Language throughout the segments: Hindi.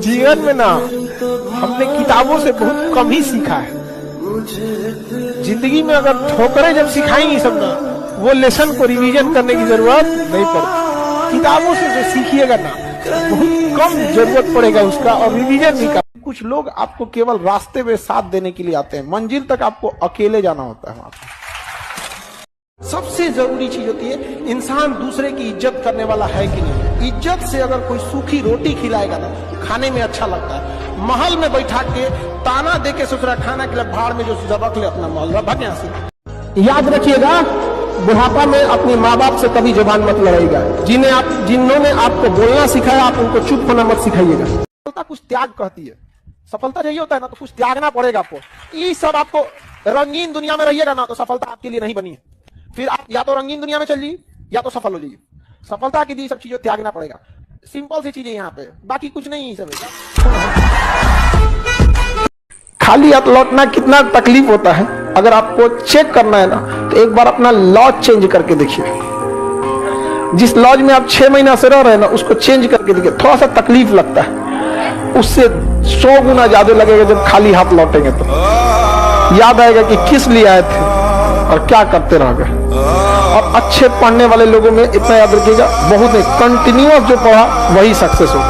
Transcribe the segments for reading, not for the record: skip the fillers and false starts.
जीवन में ना हमने किताबों से बहुत कम ही सीखा है। जिंदगी में अगर ठोकरें जब सिखाएंगी सब ना, वो लेसन को रिवीजन करने की जरूरत नहीं पड़ती। किताबों से जो सीखिएगा ना, बहुत कम जरूरत पड़ेगा उसका, और रिवीजन भी कर। कुछ लोग आपको केवल रास्ते में साथ देने के लिए आते हैं, मंजिल तक आपको अकेले जाना होता है। वहां पर सबसे जरूरी चीज होती है इंसान दूसरे की इज्जत करने वाला है कि नहीं। इज्जत से अगर कोई सूखी रोटी खिलाएगा ना, खाने में अच्छा लगता है। महल में बैठा के ताना दे के सोच रहा खाना के लिए, भाड़ में जो रख ले अपना महल, भाग यहाँ से। याद रखिएगा, बुढ़ापा में अपने माँ बाप से कभी जुबान मत लड़ाइएगा। जिन्होंने आपको बोलना सिखाया, आप उनको चुप होना मत सिखाइएगा। सफलता कुछ त्याग कहती है। सफलता चाहिए होता है ना, तो कुछ त्यागना पड़ेगा आपको। ये सब आपको रंगीन दुनिया में रहिएगा ना, तो सफलता आपके लिए नहीं बनी है। फिर आप या तो रंगीन दुनिया में चलिए या तो सफल हो जाइए। सफलता की दी सब चीजों त्यागना पड़ेगा। सिंपल सी चीजें यहाँ पे, बाकी कुछ नहीं। सब खाली हाथ लौटना कितना तकलीफ होता है। अगर आपको चेक करना है ना, तो एक बार अपना लॉज चेंज करके देखिए। जिस लॉज में आप 6 महीना से रह रहे हैं ना, उसको चेंज करके देखिए। थोड़ा सा तकलीफ लगता है, उससे 100 गुना ज्यादा लगेगा जब खाली हाथ लौटेंगे। तो याद आएगा कि किस लिए आए थे और क्या करते रह गए। और अच्छे पढ़ने वाले लोगों में इतना याद रखिएगा, बहुत नहीं, कंटिन्यूअस जो पढ़ा वही सक्सेस होगा।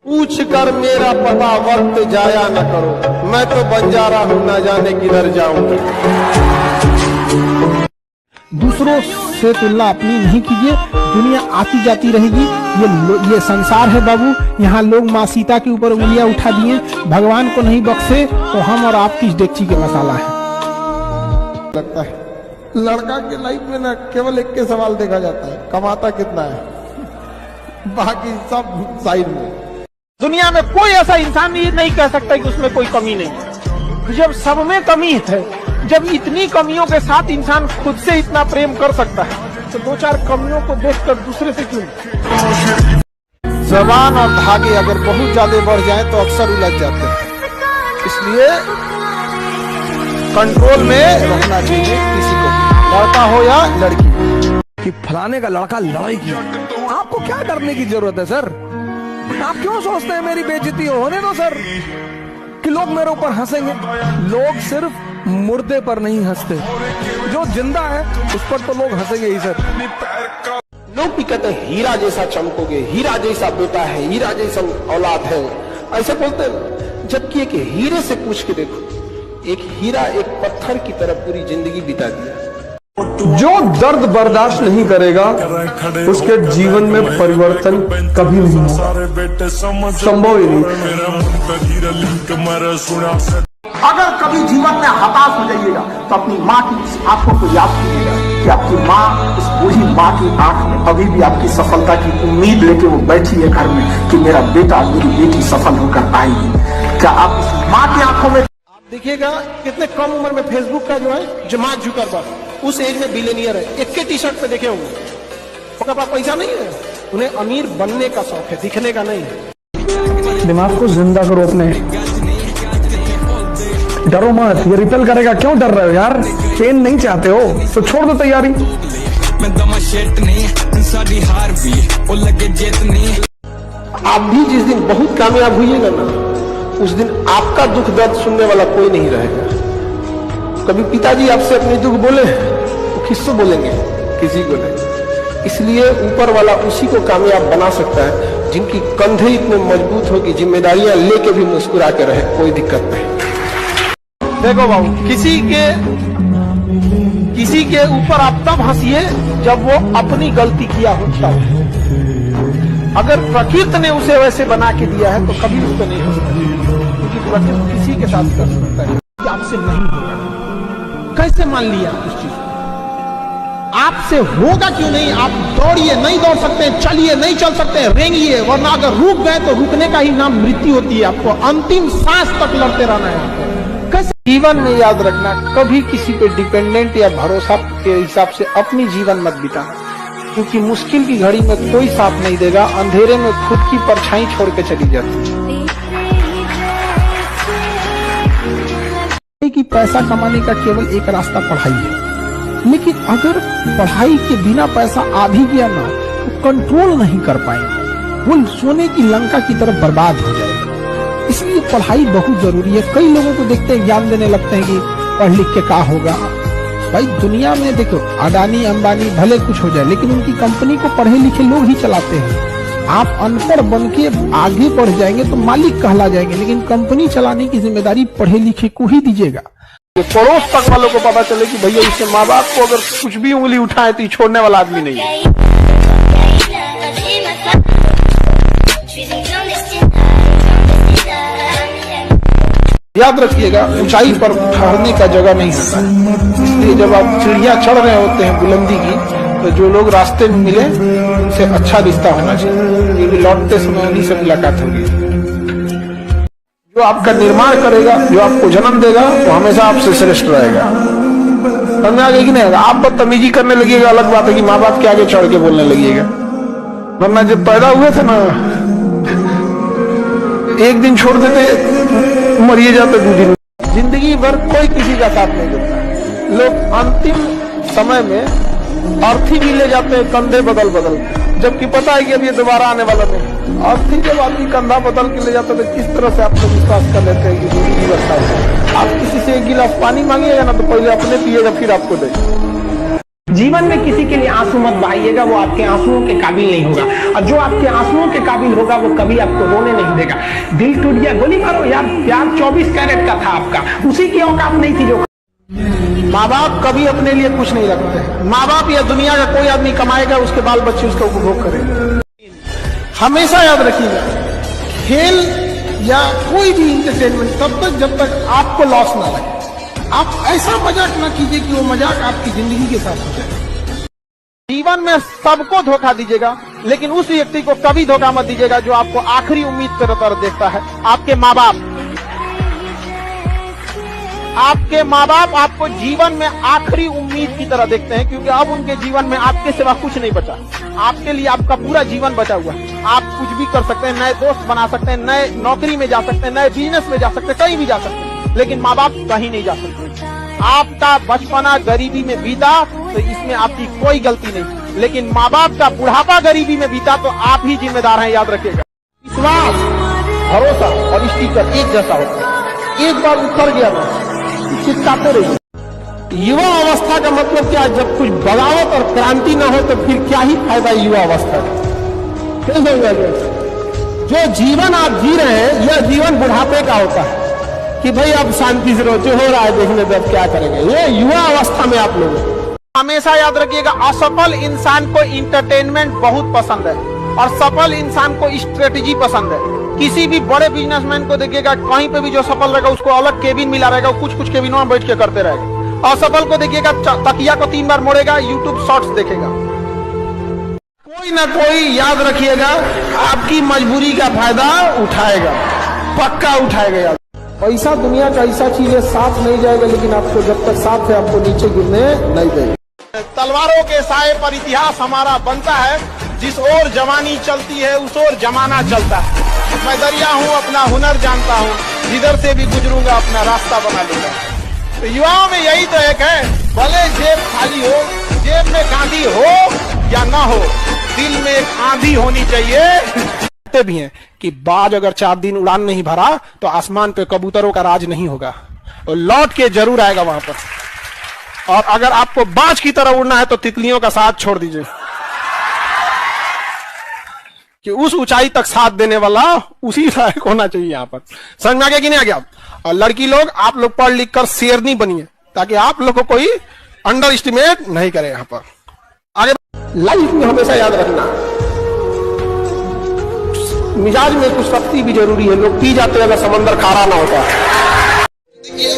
पूछ कर मेरा पता वक्त जाया न करो, मैं तो बंजारा हूं, न जाने किधर जाऊं। दूसरों से तुलना अपनी नहीं कीजिए। दुनिया आती जाती रहेगी। ये संसार है बाबू। यहाँ लोग माँ सीता के ऊपर उंगलियां उठा दिए, भगवान को नहीं बख्शे, तो हम और आप किस डेगची के मसाला है। लगता है लड़का के लाइफ में ना केवल एक के सवाल देखा जाता है, कमाता कितना है, बाकी सब साइड में। दुनिया में कोई ऐसा इंसान ये नहीं कह सकता कि उसमें कोई कमी नहीं है। जब सब में कमी है, जब इतनी कमियों के साथ इंसान खुद से इतना प्रेम कर सकता है, तो 2-4 कमियों को देखकर दूसरे से क्यों। जबान और धागे अगर बहुत ज्यादा बढ़ जाए तो अक्सर उलझ जाते हैं। इसलिए कंट्रोल में रखना चाहिए किसी को, लड़का हो या लड़की। कि फलाने का लड़का लड़ाई की, आपको क्या डरने की जरूरत है सर? आप क्यों सोचते हैं मेरी बेइज्जती होने दो सर, कि लोग मेरे ऊपर हंसेंगे। लोग सिर्फ मुर्दे पर नहीं हंसते, जो जिंदा है उस पर तो लोग हंसेंगे ही सर। लोग भी कहते हैं हीरा जैसा चमकोगे, हीरा जैसा बेटा है, हीरा जैसा औलाद है, ऐसे बोलते हैं। जबकि एक हीरे से पूछ के देखो, एक हीरा एक पत्थर की तरह पूरी जिंदगी बिता दिया। जो दर्द बर्दाश्त नहीं करेगा, उसके जीवन में परिवर्तन कभी नहीं होगा, संभव ही नहीं। अगर कभी जीवन में हताश हो जाइएगा, तो अपनी माँ की इस आंखों को याद कीजिएगा कि आपकी माँ, इस बूढ़ी माँ की आंख में अभी भी आपकी सफलता की उम्मीद लेके वो बैठी है घर में, कि मेरा बेटा, मेरी बेटी सफल होकर आएगी। क्या आप इस माँ की आंखों में देखिएगा, कितने कम उम्र में फेसबुक का जो है जमात जुकरबर्ग, उस एज में बिलियनियर है। एक के टी शर्ट पे देखे होंगे, उनके पास पैसा नहीं है, उन्हें अमीर बनने का शौक है, दिखने का नहीं है। दिमाग को जिंदा करो अपने, डरो मत, ये रिपेल करेगा। क्यों डर रहे हो यार? चेन नहीं चाहते हो तो छोड़ दो तैयारी। आप भी जिस दिन बहुत कामयाब हुईएगा ना, उस दिन आपका दुख दर्द सुनने वाला कोई नहीं रहेगा। कभी पिताजी आपसे अपने दुख बोले तो किससे बोलेंगे? किसी को नहीं। इसलिए ऊपर वाला उसी को कामयाब बना सकता है जिनकी कंधे इतने मजबूत हो कि जिम्मेदारियां लेके भी मुस्कुरा के रहे, कोई दिक्कत नहीं। देखो बाबू, किसी के ऊपर आप तब हंसिए जब वो अपनी गलती किया हो तब। अगर प्रकृति ने उसे वैसे बना के दिया है तो कभी उस पर नहीं हंसना, क्योंकि प्रकृति किसी के साथ कर सकता है, आपसे नहीं होगा। कैसे मान लिया उस चीज को? आपसे होगा क्यों नहीं? आप दौड़िए, नहीं दौड़ सकते, चलिए, नहीं चल सकते, रेंगिए, वरना अगर रुक गए तो रुकने का ही नाम मृत्यु होती है। आपको अंतिम सांस तक लड़ते रहना है आपको। कैसे जीवन में याद रखना, कभी किसी पे डिपेंडेंट या भरोसा के हिसाब से अपनी जीवन मत बिताना, क्योंकि मुश्किल की घड़ी में कोई साथ नहीं देगा। अंधेरे में खुद की परछाई छोड़ के चली जाती है। कि पैसा कमाने का केवल एक रास्ता पढ़ाई है, लेकिन अगर पढ़ाई के बिना पैसा आ भी गया ना, कंट्रोल नहीं कर पाएंगे, वो सोने की लंका की तरफ बर्बाद हो जाएगी। इसलिए पढ़ाई बहुत जरूरी है। कई लोगों को देखते हैं ज्ञान देने लगते हैं कि पढ़ लिख के क्या होगा। भाई दुनिया में देखो, अडानी अंबानी भले कुछ हो जाए, लेकिन उनकी कंपनी को पढ़े लिखे लोग ही चलाते हैं। आप अनपढ़ बन के आगे बढ़ जाएंगे तो मालिक कहला जाएंगे, लेकिन कंपनी चलाने की जिम्मेदारी पढ़े लिखे को ही दीजिएगा। पड़ोस तक वालों को पता चले कि भैया इसके माँ बाप को अगर कुछ भी उंगली उठाए तो छोड़ने वाला आदमी नहीं है। याद रखिएगा, ऊंचाई पर ठहरने का जगह नहीं होता है। इसलिए जब आप सीढ़ियां चढ़ रहे होते हैं बुलंदी की, तो जो लोग रास्ते में मिले उनसे अच्छा रिश्ता होना चाहिए, क्योंकि लौटते समय उन्हीं से मुलाकात होगी। जो आपका निर्माण करेगा, जो आपको जन्म देगा, वो हमेशा आपसे श्रेष्ठ रहेगा। समझ आ गई कि नहीं? आप बदतमीजी करने लगिएगा, अलग बात है कि माँ बाप के आगे चढ़ के बोलने लगिएगा। वरना जब पैदा हुए थे ना, एक दिन छोड़ देते मरिए जाते 2 दिन। जिंदगी भर कोई किसी का साथ नहीं देता। लोग अंतिम समय में अर्थी भी ले जाते हैं कंधे बदल बदल, जबकि पता है कि अब ये दोबारा आने वाला नहीं। अर्थी जब आदमी कंधा बदल के ले जाते हैं तो किस तरह से आप लोग विश्वास कर लेते हैं कि जिंदगी बचता है। आप किसी से 1 गिलास पानी मांगिएगा ना, तो पहले अपने पिएगा फिर आपको देगा। जीवन में किसी के लिए आंसू मत बहाइएगा, वो आपके आंसुओं के काबिल नहीं होगा, और जो आपके आंसुओं के काबिल होगा वो कभी आपको रोने नहीं देगा। दिल टूट गया, गोली मारो यार, प्यार 24 कैरेट का था आपका, उसी की औकात नहीं थी जो। माँ बाप कभी अपने लिए कुछ नहीं रखते। माँ बाप या दुनिया का कोई आदमी कमाएगा, उसके बाल बच्चे उसका उपभोग करेंगे। हमेशा याद रखिएगा, खेल या कोई भी इंटरटेनमेंट तब तक जब तक आपको लॉस ना लगे। आप ऐसा मजाक ना कीजिए कि वो मजाक आपकी जिंदगी के साथ हो जाए। जीवन में सबको धोखा दीजिएगा, लेकिन उस व्यक्ति को कभी धोखा मत दीजिएगा जो आपको आखिरी उम्मीद की तरह देखता है। आपके माँ बाप, आपके माँ बाप आपको जीवन में आखिरी उम्मीद की तरह देखते हैं, क्योंकि अब उनके जीवन में आपके सिवा कुछ नहीं बचा। आपके लिए आपका पूरा जीवन बचा हुआ है। आप कुछ भी कर सकते हैं, नए दोस्त बना सकते हैं, नए नौकरी में जा सकते हैं, नए बिजनेस में जा सकते हैं, कहीं भी जा सकते हैं, लेकिन माँ बाप कहीं नहीं जा सकते। आपका बचपना गरीबी में बीता तो इसमें आपकी कोई गलती नहीं, लेकिन माँ बाप का बुढ़ापा गरीबी में बीता तो आप ही जिम्मेदार हैं। याद रखिएगा, विश्वास, भरोसा और स्टिकर एक जैसा होता है। एक बार उतर गया तो चिपकाते रहिए। युवा अवस्था का मतलब क्या? जब कुछ बगावत और क्रांति न हो तो फिर क्या ही फायदा युवा अवस्था का? जो जीवन आप जी रहे हैं, यह जीवन बुढ़ापे का होता है कि भाई अब शांति से रहो, जो हो रहा है देखने दो, क्या करेंगे। ये युवा अवस्था में आप लोग हमेशा याद रखिएगा, असफल इंसान को इंटरटेनमेंट बहुत पसंद है और सफल इंसान को स्ट्रेटेजी पसंद है। किसी भी बड़े बिजनेसमैन को देखिएगा, कहीं पे भी जो सफल रहेगा उसको अलग केबिन मिला रहेगा, कुछ केबिनों में बैठ के करते रहेगा। असफल को देखिएगा, तकिया को 3 बार मोड़ेगा, यूट्यूब शॉर्ट्स देखेगा। कोई ना कोई याद रखिएगा आपकी मजबूरी का फायदा उठाएगा, पक्का उठाएगा। याद, पैसा दुनिया का ऐसा चीज है, साथ नहीं जाएगा, लेकिन आपको जब तक साथ है आपको नीचे गिरने नहीं देगा। तलवारों के साए पर इतिहास हमारा बनता है, जिस ओर जवानी चलती है उस ओर जमाना चलता है। मैं दरिया हूँ, अपना हुनर जानता हूँ, जिधर से भी गुजरूंगा अपना रास्ता बना लूंगा। तो युवाओं में यही तो एक है, भले जेब खाली हो, जेब में गांधी हो या ना हो, दिल में एक आंधी होनी चाहिए। भी हैं कि बाज अगर 4 दिन उड़ान नहीं भरा तो आसमान पे कबूतरों का राज नहीं होगा, और लौट के जरूर आएगा वहां पर। और अगर आपको बाज की तरह उड़ना है तो तितलियों का साथ छोड़ दीजिए, कि उस ऊंचाई तक साथ देने वाला उसी लायक होना चाहिए। यहाँ पर समझ में आ गया कि नहीं आ गया? और लड़की लोग, आप लोग पढ़ लिख कर शेरनी बनिए, ताकि आप लोग को कोई अंडर एस्टिमेट नहीं करे। यहाँ पर आगे लाइफ में हमेशा याद रखना, मिजाज में कुछ सख्ती भी जरूरी है। लोग पी जाते हैं अगर समंदर खारा ना होता। देखिए,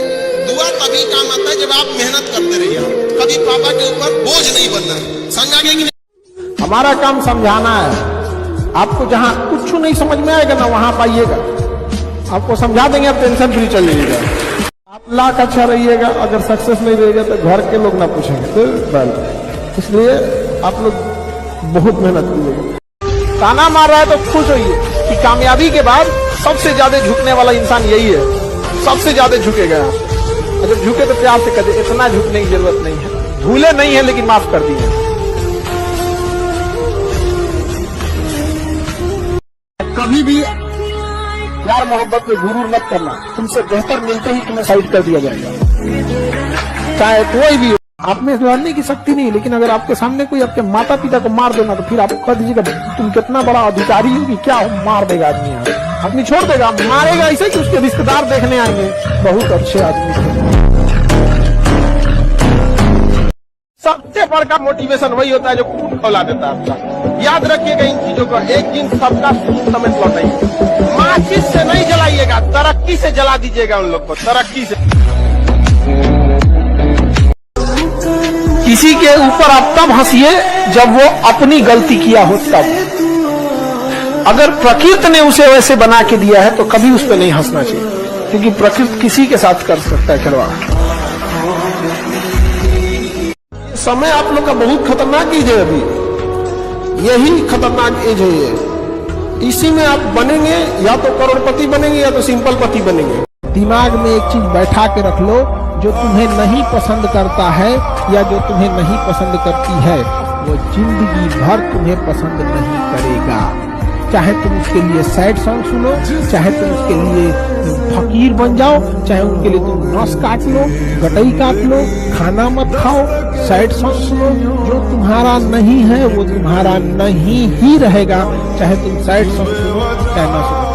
दुआ तभी काम आता है जब आप मेहनत करते रहिए, कभी पापा के ऊपर बोझ नहीं बनना। समझा गया कि नहीं? हमारा काम समझाना है। आपको जहां कुछ नहीं समझ में आएगा ना, वहां पाइएगा, आपको समझा देंगे, आप टेंशन फ्री चलिएगा। आप लाख अच्छा रहिएगा, अगर सक्सेस नहीं रहेगा तो घर के लोग ना पूछेंगे, तो इसलिए आप लोग बहुत मेहनत कीजिएगा। ताना मार रहा है तो खुश होइए कि कामयाबी के बाद सबसे ज्यादा झुकने वाला इंसान यही है, सबसे ज्यादा झुकेगा। अगर झुके तो प्यार से कहे, इतना झुकने की जरूरत नहीं है, भूले नहीं है लेकिन माफ कर दिए। कभी भी प्यार मोहब्बत में गुरूर मत करना, तुमसे बेहतर मिलते ही तुम्हें साइड कर दिया जाएगा, चाहे कोई भी हो। आप में लड़ने की शक्ति नहीं, लेकिन अगर आपके सामने कोई आपके माता पिता को मार देना तो फिर आप कह दीजिएगा तुम कितना बड़ा अधिकारी हो कि क्या हो, मार देगा आदमी, आदमी छोड़ देगा, मारेगा ऐसे कि उसके रिश्तेदार देखने आएंगे बहुत अच्छे आदमी थे। सबसे बड़का मोटिवेशन वही होता है जो खून खौला देता है आपका। याद रखिएगा इन चीजों का, एक दिन सबका सूद समेत लौटाएंगे। माचिस से नहीं जलाइएगा, तरक्की से जला दीजिएगा उन लोग को, तरक्की से। किसी के ऊपर आप तब हंसिए जब वो अपनी गलती किया हो तब। अगर प्रकृति ने उसे वैसे बना के दिया है तो कभी उस पर नहीं हंसना चाहिए, क्योंकि प्रकृति किसी के साथ कर सकता है खिलवाड़। समय आप लोग का बहुत खतरनाक एज है, अभी यही खतरनाक एज है ये। इसी में आप बनेंगे, या तो करोड़पति बनेंगे या तो सिंपल पति बनेंगे। दिमाग में एक चीज बैठा के रख लो, जो तुम्हें नहीं पसंद करता है या जो तुम्हें नहीं पसंद करती है वो जिंदगी भर तुम्हें पसंद नहीं करेगा। चाहे तुम उसके लिए सैड सॉन्ग सुनो, चाहे तुम उसके लिए फकीर बन जाओ, चाहे उनके लिए तुम नस काट लो, गटई काट लो, खाना मत खाओ, सैड सॉन्ग सुनो, जो तुम्हारा नहीं है वो तुम्हारा नहीं ही रहेगा, चाहे तुम सैड सॉन्ग सुनो चाहे ना सुनो।